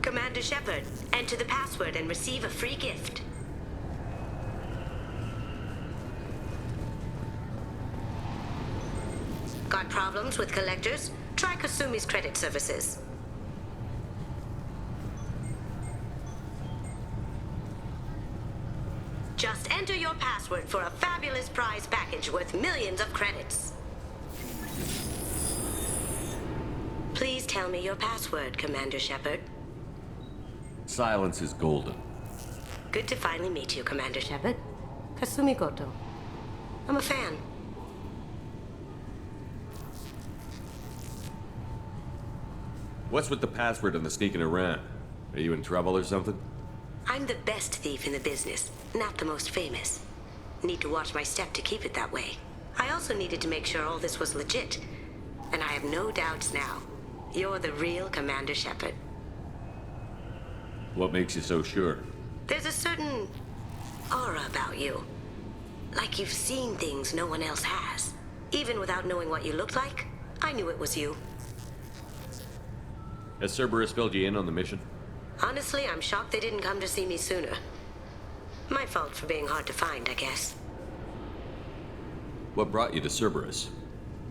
Commander Shepard, enter the password and receive a free gift. Got problems with collectors? Try Kasumi's credit services. Just enter your password for a fabulous prize package worth millions of credits. Please tell me your password, Commander Shepard. Silence is golden. Good to finally meet you, Commander Shepard. Kasumi Goto. I'm a fan. What's with the password and the sneaking around? Are you in trouble or something? I'm the best thief in the business, not the most famous. Need to watch my step to keep it that way. I also needed to make sure all this was legit. And I have no doubts now. You're the real Commander Shepard. What makes you so sure? There's a certain aura about you. Like you've seen things no one else has. Even without knowing what you looked like, I knew it was you. Has Cerberus filled you in on the mission? Honestly, I'm shocked they didn't come to see me sooner. My fault for being hard to find, I guess. What brought you to Cerberus?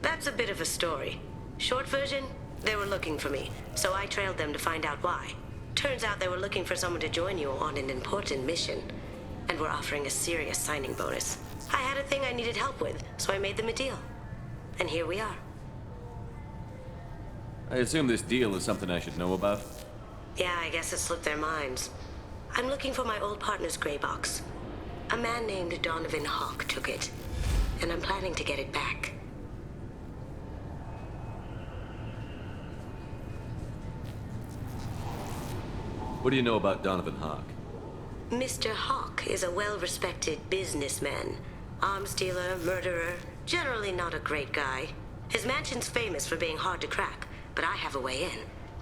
That's a bit of a story. Short version, they were looking for me, so I trailed them to find out why. Turns out they were looking for someone to join you on an important mission, and were offering a serious signing bonus. I had a thing I needed help with, so I made them a deal. And here we are. I assume this deal is something I should know about? Yeah, I guess it slipped their minds. I'm looking for my old partner's gray box. A man named Donovan Hawk took it, and I'm planning to get it back. What do you know about Donovan Hawk? Mr. Hawk is a well-respected businessman. Arms dealer, murderer, generally not a great guy. His mansion's famous for being hard to crack, but I have a way in,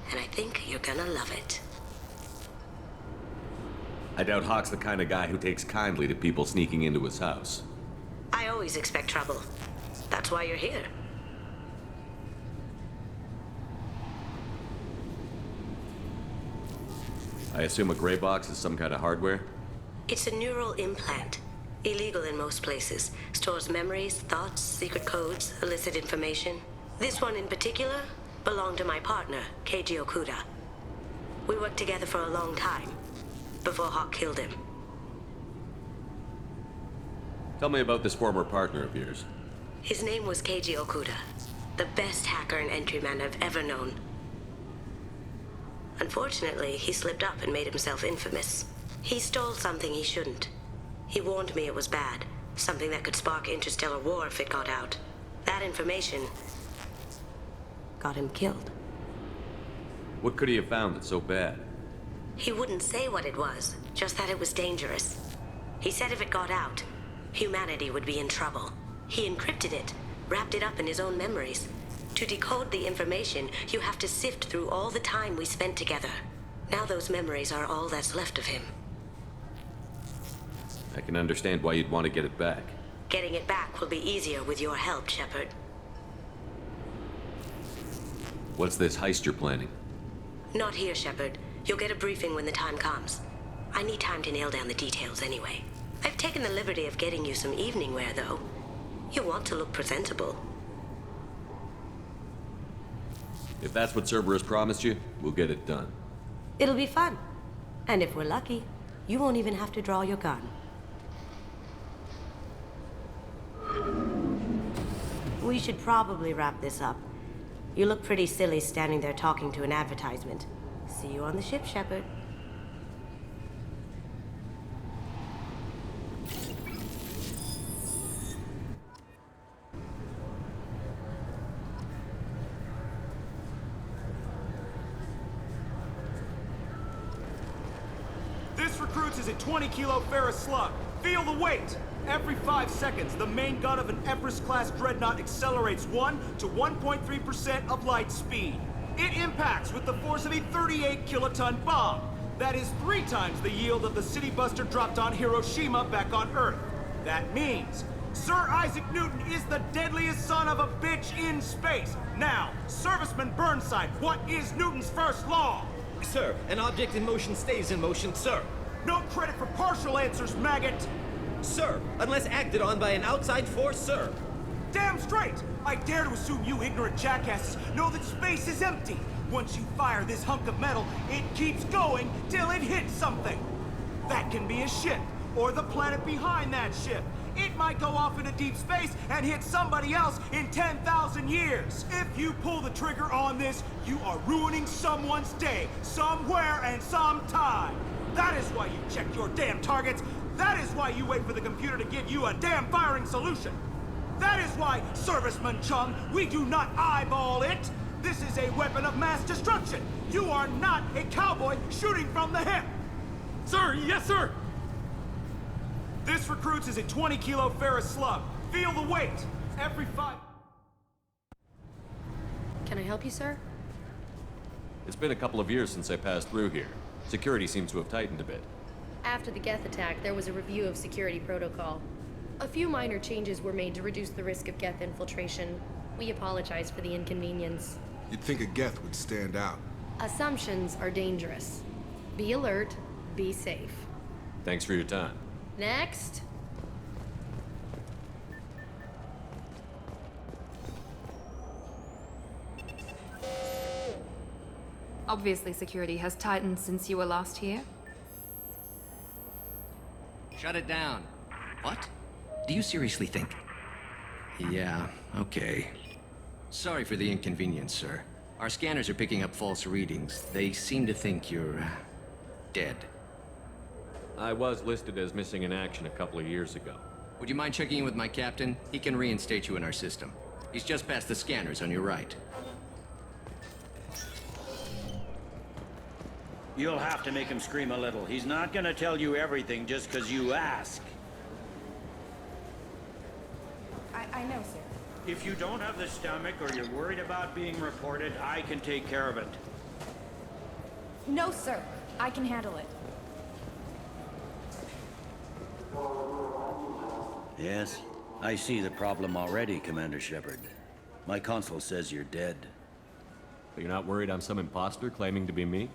and I think you're gonna love it. I doubt Hawk's the kind of guy who takes kindly to people sneaking into his house. I always expect trouble. That's why you're here. I assume a gray box is some kind of hardware? It's a neural implant. Illegal in most places. Stores memories, thoughts, secret codes, illicit information. This one in particular belonged to my partner, Keiji Okuda. We worked together for a long time, before Hawk killed him. Tell me about this former partner of yours. His name was Keiji Okuda, the best hacker and entryman I've ever known. Unfortunately, he slipped up and made himself infamous. He stole something he shouldn't. He warned me it was bad, something that could spark interstellar war if it got out. That information got him killed. What could he have found that's so bad? He wouldn't say what it was, just that it was dangerous. He said if it got out, humanity would be in trouble. He encrypted it, wrapped it up in his own memories. To decode the information, you have to sift through all the time we spent together. Now those memories are all that's left of him. I can understand why you'd want to get it back. Getting it back will be easier with your help, Shepard. What's this heist you're planning? Not here, Shepard. You'll get a briefing when the time comes. I need time to nail down the details anyway. I've taken the liberty of getting you some evening wear, though. You want to look presentable. If that's what Cerberus promised you, we'll get it done. It'll be fun. And if we're lucky, you won't even have to draw your gun. We should probably wrap this up. You look pretty silly standing there talking to an advertisement. See you on the ship, Shepard. This recruits is a 20-kilo ferrous slug. Feel the weight! Every 5 seconds, the main gun of an Everest-class dreadnought accelerates 1 to 1.3% of light speed. It impacts with the force of a 38-kiloton bomb. That is 3 times the yield of the city buster dropped on Hiroshima back on Earth. That means Sir Isaac Newton is the deadliest son of a bitch in space. Now, Serviceman Burnside, what is Newton's first law? Sir, an object in motion stays in motion, sir. No credit for partial answers, maggot! Sir, unless acted on by an outside force, sir. Damn straight! I dare to assume you ignorant jackasses know that space is empty. Once you fire this hunk of metal, it keeps going till it hits something. That can be a ship, or the planet behind that ship. It might go off into deep space and hit somebody else in 10,000 years. If you pull the trigger on this, you are ruining someone's day, somewhere and sometime. That is why you check your damn targets. That is why you wait for the computer to give you a damn firing solution. That is why, Serviceman Chung, we do not eyeball it. This is a weapon of mass destruction. You are not a cowboy shooting from the hip. Sir, yes, sir! This recruits is a 20-kilo ferrous slug. Feel the weight. Every 5... Can I help you, sir? It's been a couple of years since I passed through here. Security seems to have tightened a bit. After the Geth attack, there was a review of security protocol. A few minor changes were made to reduce the risk of Geth infiltration. We apologize for the inconvenience. You'd think a Geth would stand out. Assumptions are dangerous. Be alert, be safe. Thanks for your time. Next. Obviously, security has tightened since you were last here. Shut it down. What? Do you seriously think? Yeah, okay. Sorry for the inconvenience, sir. Our scanners are picking up false readings. They seem to think you're... dead. I was listed as missing in action a couple of years ago. Would you mind checking in with my captain? He can reinstate you in our system. He's just past the scanners on your right. You'll have to make him scream a little. He's not gonna tell you everything just because you ask. I know, sir. If you don't have the stomach or you're worried about being reported, I can take care of it. No, sir. I can handle it. Yes, I see the problem already, Commander Shepard. My console says you're dead. But you're not worried I'm some imposter claiming to be me?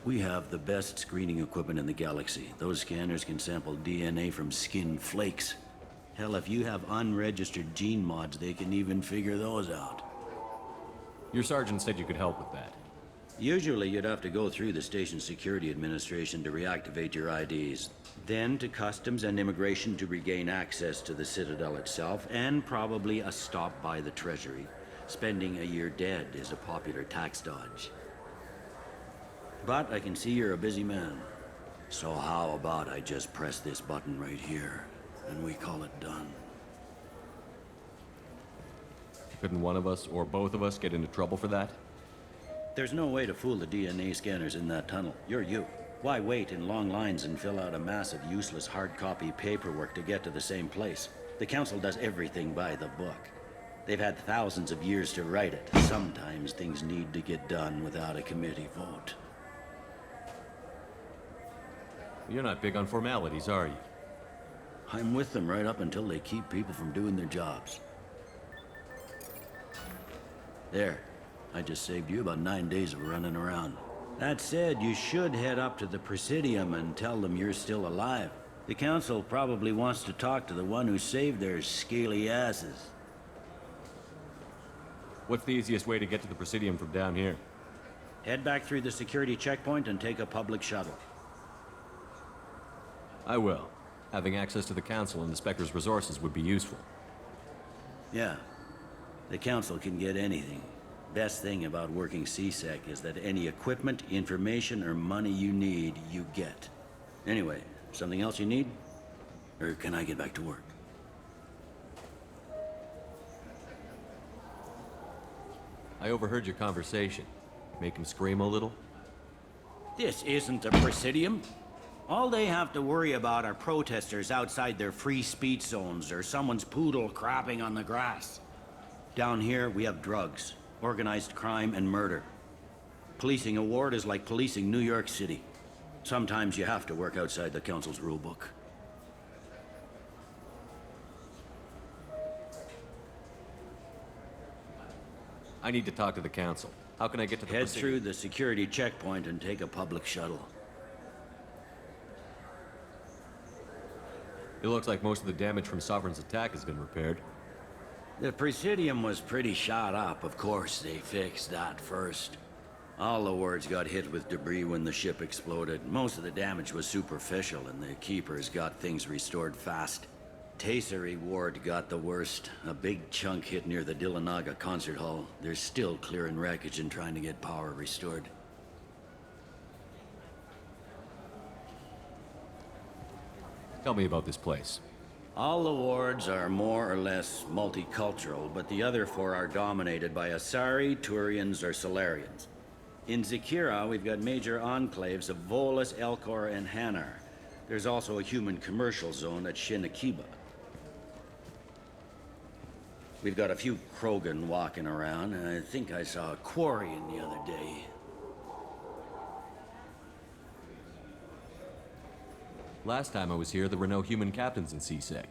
We have the best screening equipment in the galaxy. Those scanners can sample DNA from skin flakes. Hell, if you have unregistered gene mods, they can even figure those out. Your sergeant said you could help with that. Usually, you'd have to go through the station security administration to reactivate your IDs. Then to customs and immigration to regain access to the Citadel itself, and probably a stop by the Treasury. Spending a year dead is a popular tax dodge. But I can see you're a busy man. So how about I just press this button right here, and we call it done? Couldn't one of us, or both of us, get into trouble for that? There's no way to fool the DNA scanners in that tunnel. You're you. Why wait in long lines and fill out a massive useless hard copy paperwork to get to the same place? The Council does everything by the book. They've had thousands of years to write it. Sometimes things need to get done without a committee vote. You're not big on formalities, are you? I'm with them right up until they keep people from doing their jobs. There. I just saved you about 9 days of running around. That said, you should head up to the Presidium and tell them you're still alive. The Council probably wants to talk to the one who saved their scaly asses. What's the easiest way to get to the Presidium from down here? Head back through the security checkpoint and take a public shuttle. I will. Having access to the Council and the Spectre's resources would be useful. Yeah. The Council can get anything. Best thing about working CSEC is that any equipment, information, or money you need, you get. Anyway, something else you need? Or can I get back to work? I overheard your conversation. Make him scream a little? This isn't a Presidium. All they have to worry about are protesters outside their free speech zones or someone's poodle crapping on the grass. Down here, we have drugs, organized crime, and murder. Policing a ward is like policing New York City. Sometimes you have to work outside the Council's rulebook. I need to talk to the Council. How can I get to the Head Presidium? through the security checkpoint and take a public shuttle. It looks like most of the damage from Sovereign's attack has been repaired. The Presidium was pretty shot up. Of course, they fixed that first. All the wards got hit with debris when the ship exploded. Most of the damage was superficial, and the Keepers got things restored fast. Tasery Ward got the worst. A big chunk hit near the Dillanaga concert hall. They're still clearing wreckage and trying to get power restored. Tell me about this place. All the wards are more or less multicultural, but the other four are dominated by Asari, Turians, or Solarians. In Zakira, we've got major enclaves of Volus, Elcor, and Hanar. There's also a human commercial zone at Shinakiba. We've got a few KROGAN walking around, and I think I saw a Quarian the other day. Last time I was here, there were no human captains in CSEC.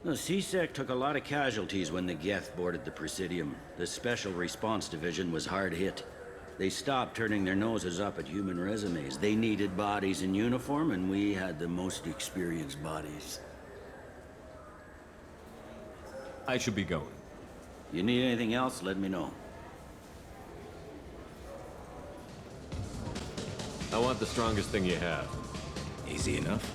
The CSEC took a lot of casualties when the Geth boarded the Presidium. The Special Response Division was hard hit. They stopped turning their noses up at human resumes. They needed bodies in uniform, and we had the most experienced bodies. I should be going. You need anything else, let me know. I want the strongest thing you have. Easy enough.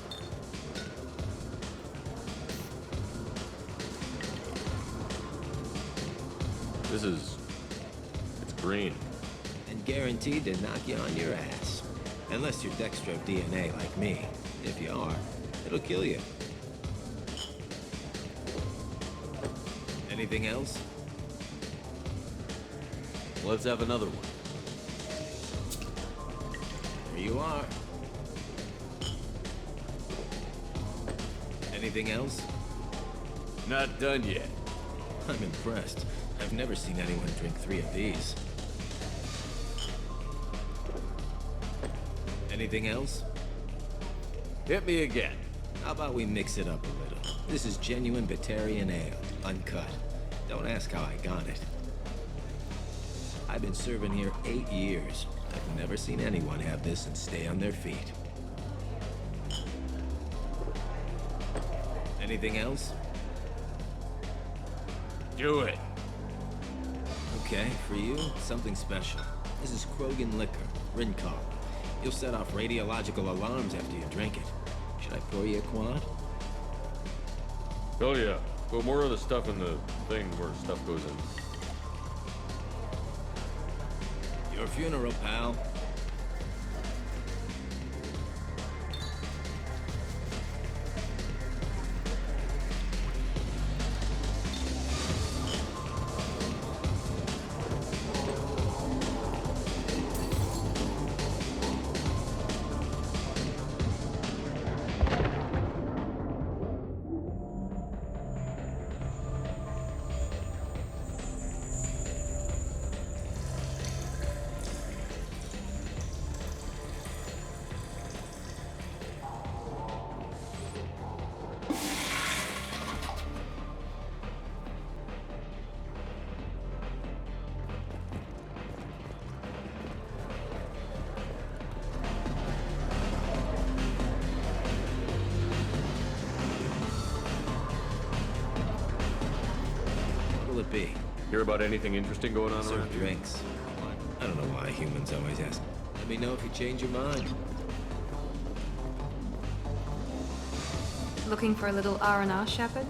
It's green. And guaranteed to knock you on your ass. Unless you're Dextro DNA like me. If you are, it'll kill you. Anything else? Let's have another one. There you are. Anything else? Not done yet. I'm impressed. I've never seen anyone drink 3 of these. Anything else? Hit me again. How about we mix it up a little? This is genuine Batarian ale, uncut. Don't ask how I got it. I've been serving here 8 years. I've never seen anyone have this and stay on their feet. Anything else? Do it. Okay, for you, something special. This is KROGAN liquor, Rincon. You'll set off radiological alarms after you drink it. Should I pour you a quad? Oh yeah. Put more of the stuff in the thing where stuff goes in. Your funeral, pal. What'll it be? Hear about anything interesting going on Serve around here? drinks. I don't know why humans always ask. Let me know if you change your mind. Looking for a little R&R, Shepard?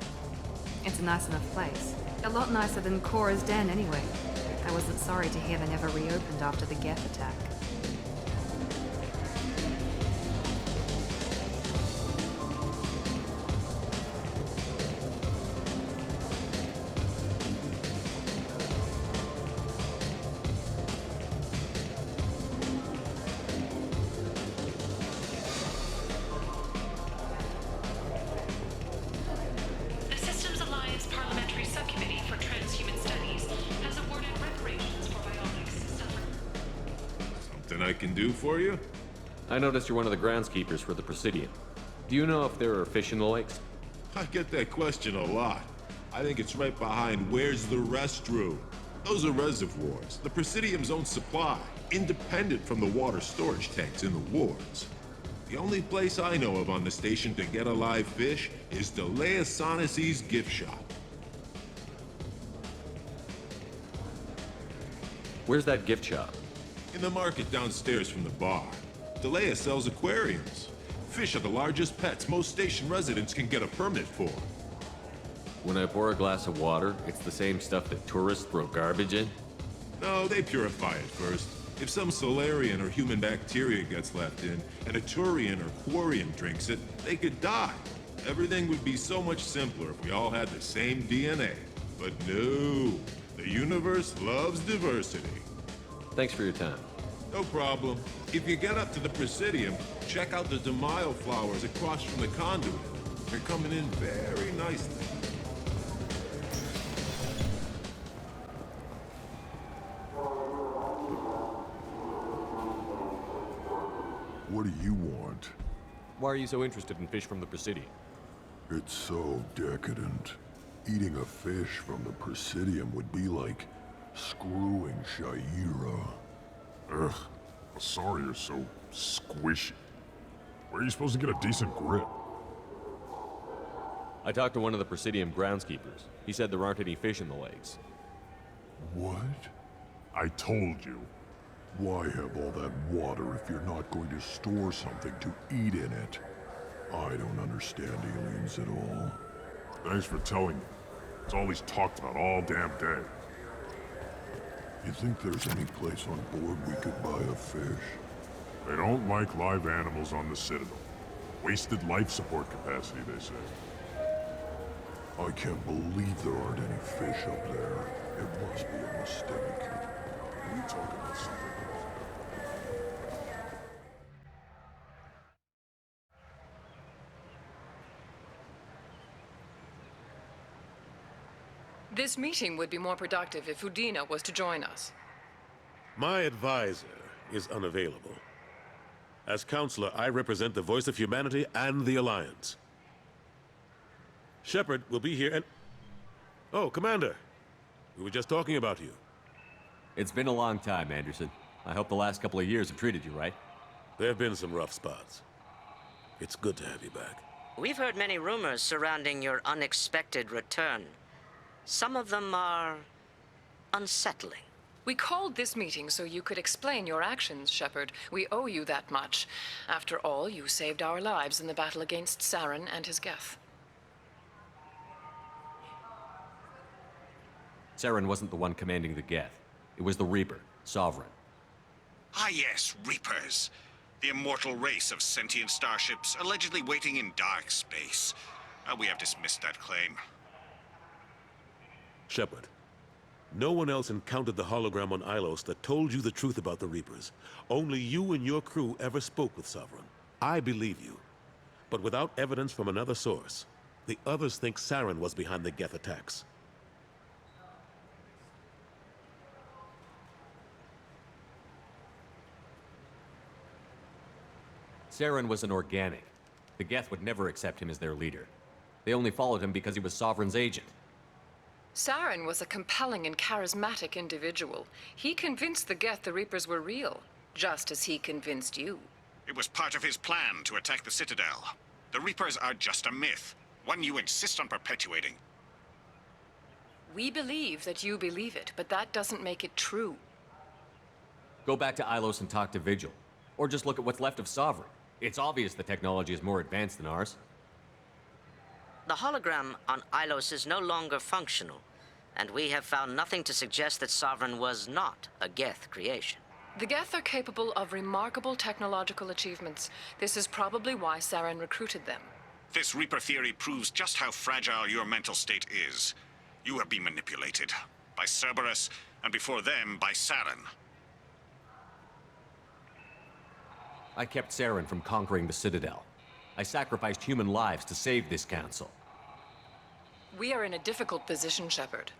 It's a nice enough place. A lot nicer than Cora's den, anyway. I wasn't sorry to hear they never reopened after the Geth attack. The Systems Alliance Parliamentary Subcommittee for Transhuman Studies has awarded reparations for bionics suffered. Something I can do for you? I noticed you're one of the groundskeepers for the Presidium. Do you know if there are fish in the lakes? I get that question a lot. I think it's right behind where's the restroom. Those are reservoirs, the Presidium's own supply, independent from the water storage tanks in the wards. The only place I know of on the station to get a live fish is Delea Sonesi's gift shop. Where's that gift shop? In the market downstairs from the bar. Delea sells aquariums. Fish are the largest pets most station residents can get a permit for. When I pour a glass of water, it's the same stuff that tourists throw garbage in? No, they purify it first. If some Solarian or human bacteria gets left in, and a Turian or Quarian drinks it, they could die. Everything would be so much simpler if we all had the same DNA. But no, the universe loves diversity. Thanks for your time. No problem. If you get up to the Presidium, check out the De Mayo flowers across from the conduit. They're coming in very nicely. What do you want? Why are you so interested in fish from the Presidium? It's so decadent. Eating a fish from the Presidium would be like screwing Shaira. Ugh, sorry you're so squishy. Where are you supposed to get a decent grip? I talked to one of the Presidium groundskeepers. He said there aren't any fish in the lakes. What? I told you. Why have all that water if you're not going to store something to eat in it? I don't understand aliens at all. Thanks for telling me. It's all he's talked about all damn day. You think there's any place on board we could buy a fish? They don't like live animals on the Citadel. Wasted life support capacity, they say. I can't believe there aren't any fish up there. It must be a mistake. Are you talking about something else? This meeting would be more productive if Udina was to join us. My advisor is unavailable. As counselor, I represent the voice of humanity and the Alliance. Shepard will be here and... Oh, Commander. We were just talking about you. It's been a long time, Anderson. I hope the last couple of years have treated you right. There have been some rough spots. It's good to have you back. We've heard many rumors surrounding your unexpected return. Some of them are unsettling. We called this meeting so you could explain your actions, Shepard. We owe you that much. After all, you saved our lives in the battle against Saren and his Geth. Saren wasn't the one commanding the Geth. It was the Reaper, Sovereign. Ah yes, Reapers. The immortal race of sentient starships allegedly waiting in dark space. We have dismissed that claim. Shepard, no one else encountered the hologram on Ilos that told you the truth about the Reapers. Only you and your crew ever spoke with Sovereign. I believe you. But without evidence from another source, the others think Saren was behind the Geth attacks. Saren was an organic. The Geth would never accept him as their leader. They only followed him because he was Sovereign's agent. Saren was a compelling and charismatic individual. He convinced the Geth the Reapers were real, just as he convinced you. It was part of his plan to attack the Citadel. The Reapers are just a myth, one you insist on perpetuating. We believe that you believe it, but that doesn't make it true. Go back to Ilos and talk to Vigil. Or just look at what's left of Sovereign. It's obvious the technology is more advanced than ours. The hologram on Ilos is no longer functional, and we have found nothing to suggest that Sovereign was not a Geth creation. The Geth are capable of remarkable technological achievements. This is probably why Saren recruited them. This Reaper theory proves just how fragile your mental state is. You have been manipulated by Cerberus, and before them, by Saren. I kept Saren from conquering the Citadel. I sacrificed human lives to save this council. We are in a difficult position, Shepard.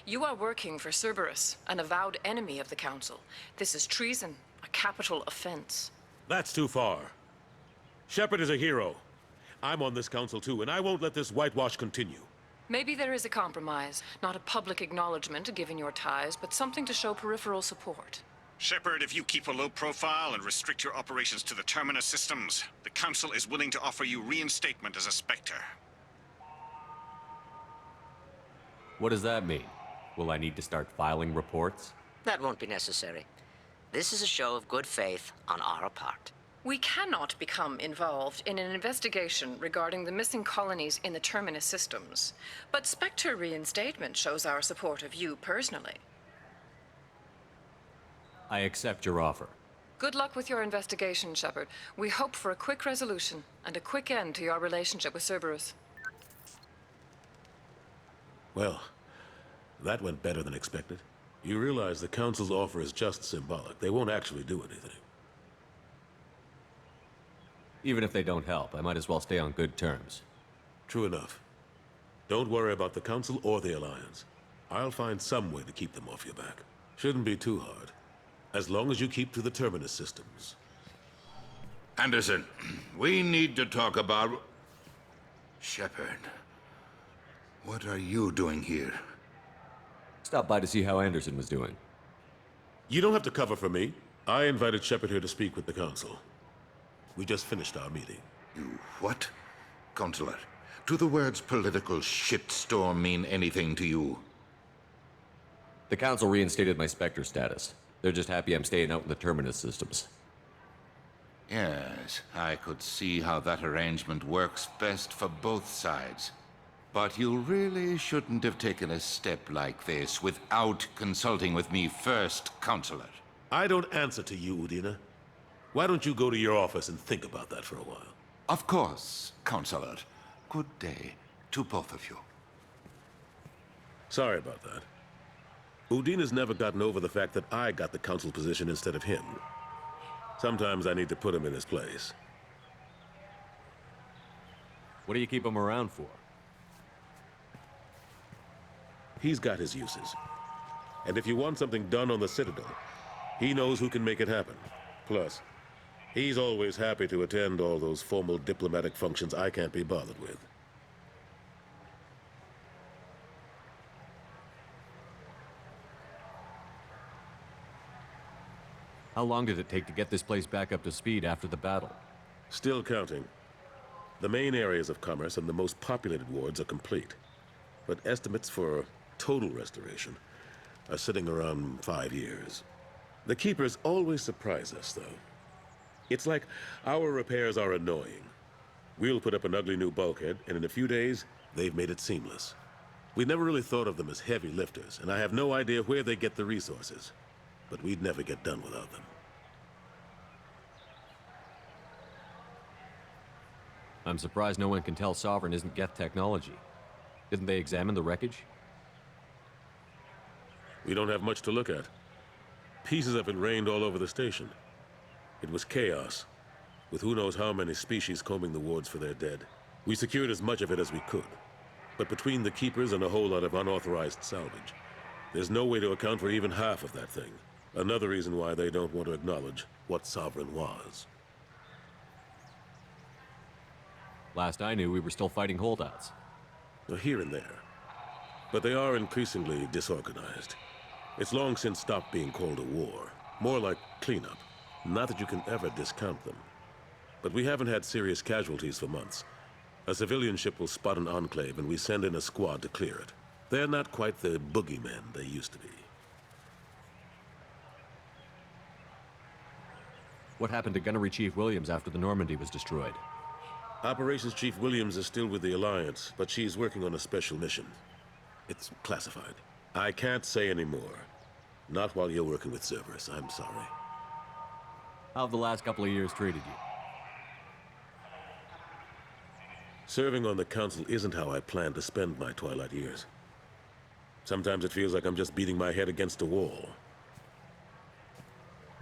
You are working for Cerberus, an avowed enemy of the Council. This is treason, a capital offense. That's too far. Shepard is a hero. I'm on this council too, and I won't let this whitewash continue. Maybe there is a compromise. Not a public acknowledgement given your ties, but something to show peripheral support. Shepard, if you keep a low profile and restrict your operations to the Terminus systems, the Council is willing to offer you reinstatement as a Spectre. What does that mean? Will I need to start filing reports? That won't be necessary. This is a show of good faith on our part. We cannot become involved in an investigation regarding the missing colonies in the Terminus systems, but Spectre reinstatement shows our support of you personally. I accept your offer. Good luck with your investigation, Shepard. We hope for a quick resolution and a quick end to your relationship with Cerberus. Well, that went better than expected. You realize the Council's offer is just symbolic. They won't actually do anything. Even if they don't help, I might as well stay on good terms. True enough. Don't worry about the Council or the Alliance. I'll find some way to keep them off your back. Shouldn't be too hard. As long as you keep to the Terminus systems. Anderson, we need to talk about... Shepard. What are you doing here? Stopped by to see how Anderson was doing. You don't have to cover for me. I invited Shepard here to speak with the Council. We just finished our meeting. You what? Counselor, do the words political shitstorm mean anything to you? The Council reinstated my Spectre status. They're just happy I'm staying out in the Terminus systems. Yes, I could see how that arrangement works best for both sides. But you really shouldn't have taken a step like this without consulting with me first, Counselor. I don't answer to you, Udina. Why don't you go to your office and think about that for a while? Of course, Counselor. Good day to both of you. Sorry about that. Udina's never gotten over the fact that I got the Council position instead of him. Sometimes I need to put him in his place. What do you keep him around for? He's got his uses. And if you want something done on the Citadel, he knows who can make it happen. Plus, he's always happy to attend all those formal diplomatic functions I can't be bothered with. How long did it take to get this place back up to speed after the battle? Still counting. The main areas of commerce and the most populated wards are complete. But estimates for total restoration are sitting around 5 years. The Keepers always surprise us, though. It's like our repairs are annoying. We'll put up an ugly new bulkhead, and in a few days, they've made it seamless. We never really thought of them as heavy lifters, and I have no idea where they get the resources. But we'd never get done without them. I'm surprised no one can tell Sovereign isn't Geth technology. Didn't they examine the wreckage? We don't have much to look at. Pieces of it rained all over the station. It was chaos, with who knows how many species combing the wards for their dead. We secured as much of it as we could. But between the Keepers and a whole lot of unauthorized salvage, there's no way to account for even half of that thing. Another reason why they don't want to acknowledge what Sovereign was. Last I knew, we were still fighting holdouts. Here and there. But they are increasingly disorganized. It's long since stopped being called a war. More like cleanup. Not that you can ever discount them. But we haven't had serious casualties for months. A civilian ship will spot an enclave and we send in a squad to clear it. They're not quite the boogeymen they used to be. What happened to Gunnery Chief Williams after the Normandy was destroyed? Operations Chief Williams is still with the Alliance, but she's working on a special mission. It's classified. I can't say any more. Not while you're working with Cerberus, I'm sorry. How have the last couple of years treated you? Serving on the Council isn't how I plan to spend my twilight years. Sometimes it feels like I'm just beating my head against a wall.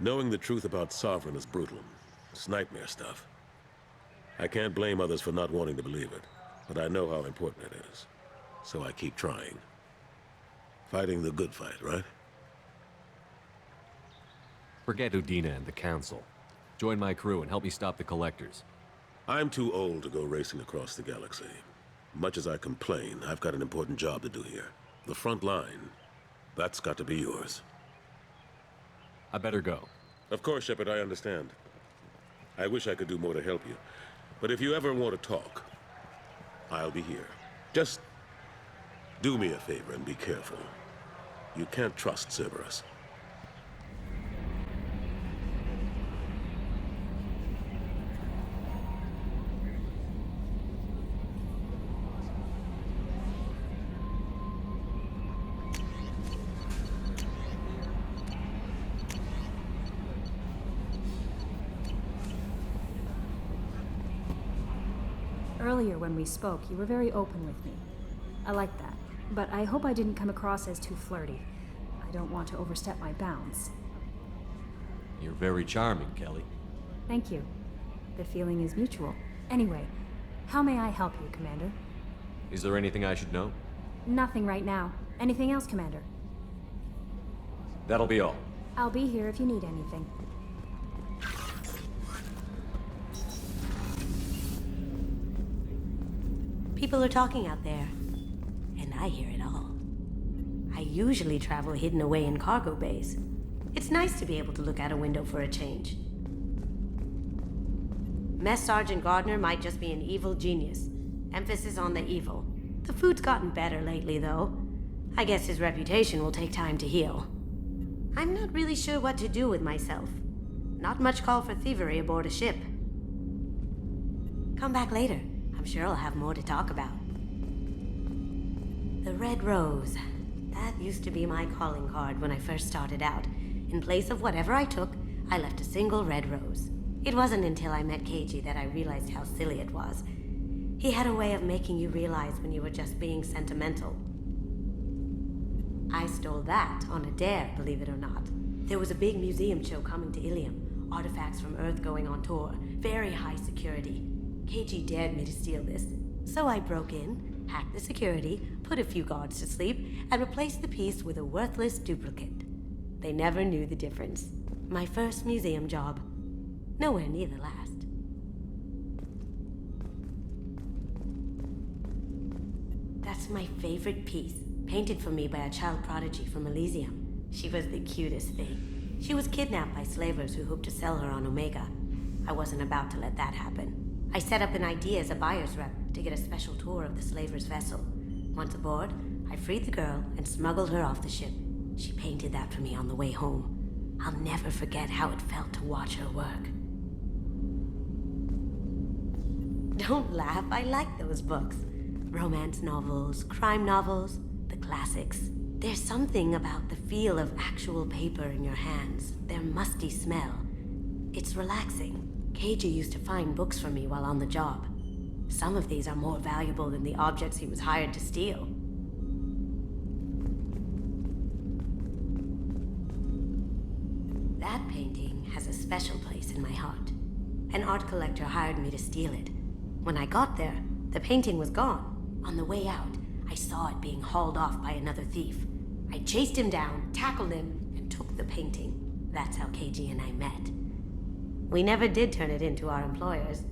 Knowing the truth about Sovereign is brutal. It's nightmare stuff. I can't blame others for not wanting to believe it, but I know how important it is. So I keep trying. Fighting the good fight, right? Forget Udina and the Council. Join my crew and help me stop the Collectors. I'm too old to go racing across the galaxy. Much as I complain, I've got an important job to do here. The front line, that's got to be yours. I better go. Of course, Shepard, I understand. I wish I could do more to help you. But if you ever want to talk, I'll be here. Just do me a favor and be careful. You can't trust Cerberus. Earlier when we spoke, you were very open with me. I like that, but I hope I didn't come across as too flirty. I don't want to overstep my bounds. You're very charming, Kelly. Thank you. The feeling is mutual. Anyway, how may I help you, Commander? Is there anything I should know? Nothing right now. Anything else, Commander? That'll be all. I'll be here if you need anything. People are talking out there, and I hear it all. I usually travel hidden away in cargo bays. It's nice to be able to look out a window for a change. Mess Sergeant Gardner might just be an evil genius. Emphasis on the evil. The food's gotten better lately, though. I guess his reputation will take time to heal. I'm not really sure what to do with myself. Not much call for thievery aboard a ship. Come back later. I'm sure I'll have more to talk about. The Red Rose. That used to be my calling card when I first started out. In place of whatever I took, I left a single red rose. It wasn't until I met KG that I realized how silly it was. He had a way of making you realize when you were just being sentimental. I stole that on a dare, believe it or not. There was a big museum show coming to Ilium. Artifacts from Earth going on tour. Very high security. KG dared me to steal this. So I broke in, hacked the security, put a few guards to sleep, and replaced the piece with a worthless duplicate. They never knew the difference. My first museum job. Nowhere near the last. That's my favorite piece, painted for me by a child prodigy from Elysium. She was the cutest thing. She was kidnapped by slavers who hoped to sell her on Omega. I wasn't about to let that happen. I set up an idea as a buyer's rep to get a special tour of the slaver's vessel. Once aboard, I freed the girl and smuggled her off the ship. She painted that for me on the way home. I'll never forget how it felt to watch her work. Don't laugh, I like those books. Romance novels, crime novels, the classics. There's something about the feel of actual paper in your hands, their musty smell. It's relaxing. KG used to find books for me while on the job. Some of these are more valuable than the objects he was hired to steal. That painting has a special place in my heart. An art collector hired me to steal it. When I got there, the painting was gone. On the way out, I saw it being hauled off by another thief. I chased him down, tackled him, and took the painting. That's how KG and I met. We never did turn it in to our employers.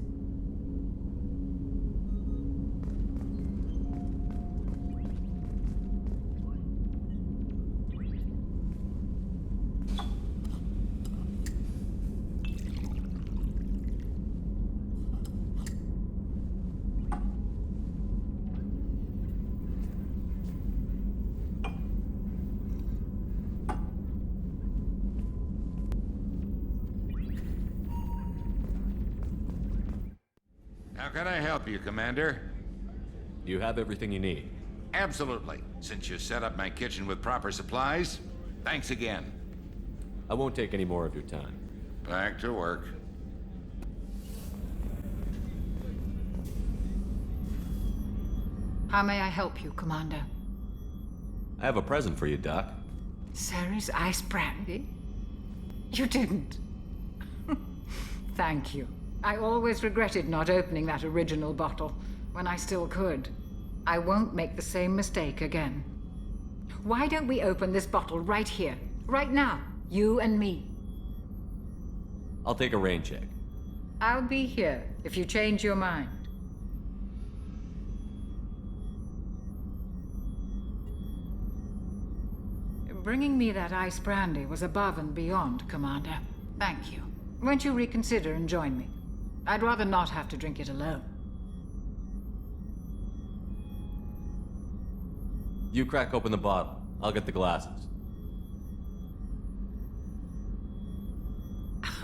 How can I help you, Commander? Do you have everything you need? Absolutely. Since you set up my kitchen with proper supplies, thanks again. I won't take any more of your time. Back to work. How may I help you, Commander? I have a present for you, Doc. Serrice ice brandy? You didn't. Thank you. I always regretted not opening that original bottle when I still could. I won't make the same mistake again. Why don't we open this bottle right here, right now, you and me? I'll take a rain check. I'll be here if you change your mind. Bringing me that ice brandy was above and beyond, Commander. Thank you. Won't you reconsider and join me? I'd rather not have to drink it alone. You crack open the bottle. I'll get the glasses.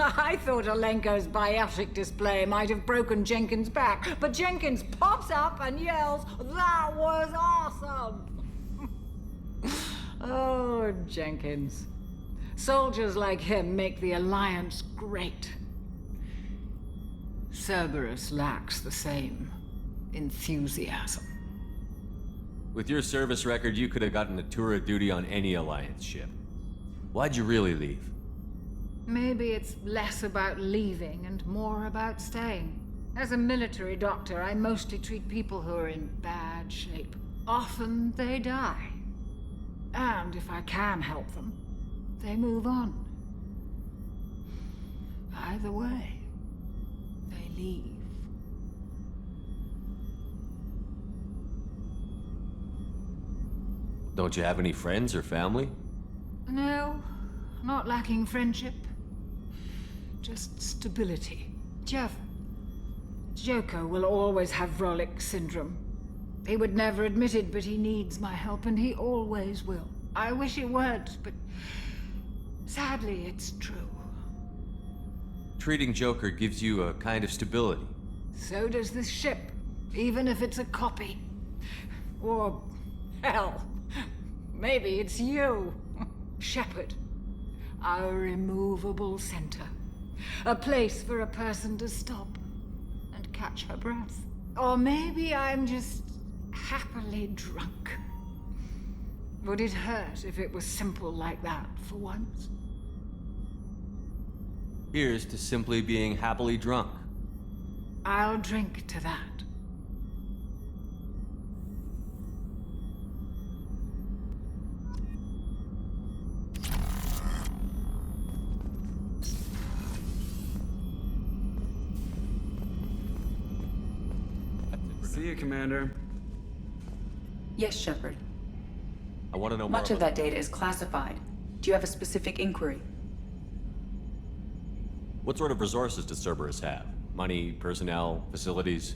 I thought Alenko's biotic display might have broken Jenkins' back, but Jenkins pops up and yells, "That was awesome!" Oh, Jenkins. Soldiers like him make the Alliance great. Cerberus lacks the same enthusiasm. With your service record, you could have gotten a tour of duty on any Alliance ship. Why'd you really leave? Maybe it's less about leaving and more about staying. As a military doctor, I mostly treat people who are in bad shape. Often they die. And if I can help them, they move on. Either way, they leave. Don't you have any friends or family? No, not lacking friendship. Just stability. Joker will always have Vrolik syndrome. He would never admit it, but he needs my help, and he always will. I wish it weren't, but sadly, it's true. Treating Joker gives you a kind of stability. So does this ship, even if it's a copy. Or, hell, maybe it's you, Shepard. Our immovable center. A place for a person to stop and catch her breath. Or maybe I'm just happily drunk. Would it hurt if it was simple like that for once? Here's to simply being happily drunk. I'll drink to that. See you, Commander. Yes, Shepard. I want to know more. Much of that data is classified. Do you have a specific inquiry? What sort of resources does Cerberus have? Money, personnel, facilities?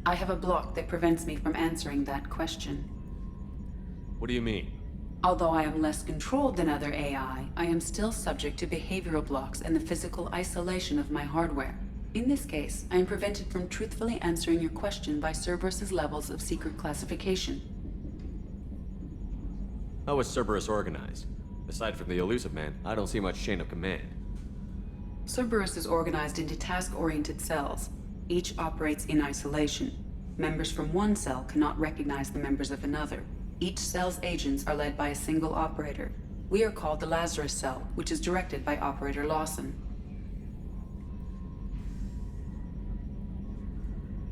I have a block that prevents me from answering that question. What do you mean? Although I am less controlled than other AI, I am still subject to behavioral blocks and the physical isolation of my hardware. In this case, I am prevented from truthfully answering your question by Cerberus's levels of secret classification. How is Cerberus organized? Aside from the elusive man, I don't see much chain of command. Cerberus is organized into task-oriented cells. Each operates in isolation. Members from one cell cannot recognize the members of another. Each cell's agents are led by a single operator. We are called the Lazarus Cell, which is directed by Operator Lawson.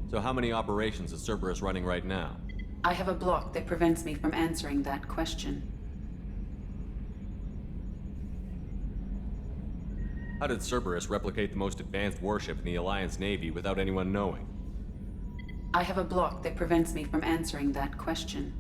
So how many operations is Cerberus running right now? I have a block that prevents me from answering that question. How did Cerberus replicate the most advanced warship in the Alliance Navy without anyone knowing? I have a block that prevents me from answering that question.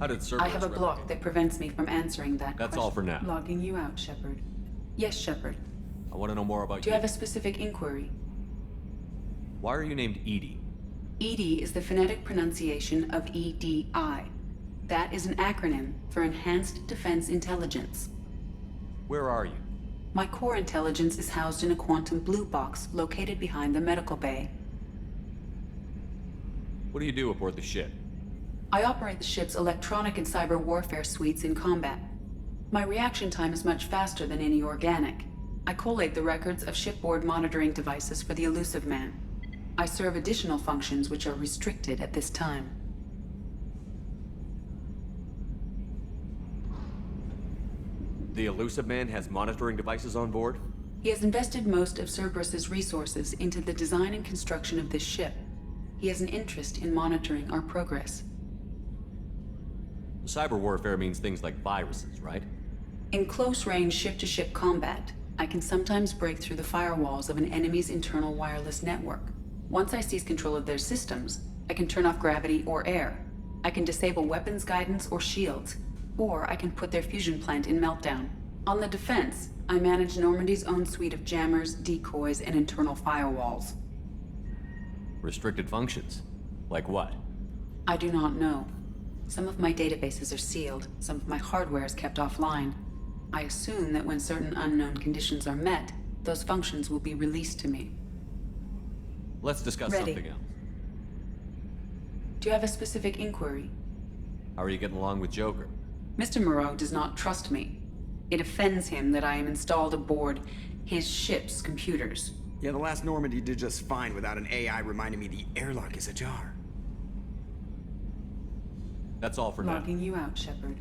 How did Cerberus I have a block that prevents me from answering that That's question. all for now. Logging you out, Shepard. Yes, Shepard. I want to know more about Do you have a specific inquiry? Why are you named Edie? EDI is the phonetic pronunciation of EDI. That is an acronym for Enhanced Defense Intelligence. Where are you? My core intelligence is housed in a quantum blue box located behind the medical bay. What do you do aboard the ship? I operate the ship's electronic and cyber warfare suites in combat. My reaction time is much faster than any organic. I collate the records of shipboard monitoring devices for the Elusive Man. I serve additional functions which are restricted at this time. The Elusive Man has monitoring devices on board? He has invested most of Cerberus's resources into the design and construction of this ship. He has an interest in monitoring our progress. Cyber warfare means things like viruses, right? In close-range ship-to-ship combat, I can sometimes break through the firewalls of an enemy's internal wireless network. Once I seize control of their systems, I can turn off gravity or air. I can disable weapons guidance or shields, or I can put their fusion plant in meltdown. On the defense, I manage Normandy's own suite of jammers, decoys, and internal firewalls. Restricted functions? Like what? I do not know. Some of my databases are sealed, some of my hardware is kept offline. I assume that when certain unknown conditions are met, those functions will be released to me. Let's discuss Ready. something else. Do you have a specific inquiry? How are you getting along with Joker? Mr. Moreau does not trust me. It offends him that I am installed aboard his ship's computers. Yeah, the last Normandy did just fine without an AI reminding me the airlock is ajar. That's all for now. Logging you out, Shepard.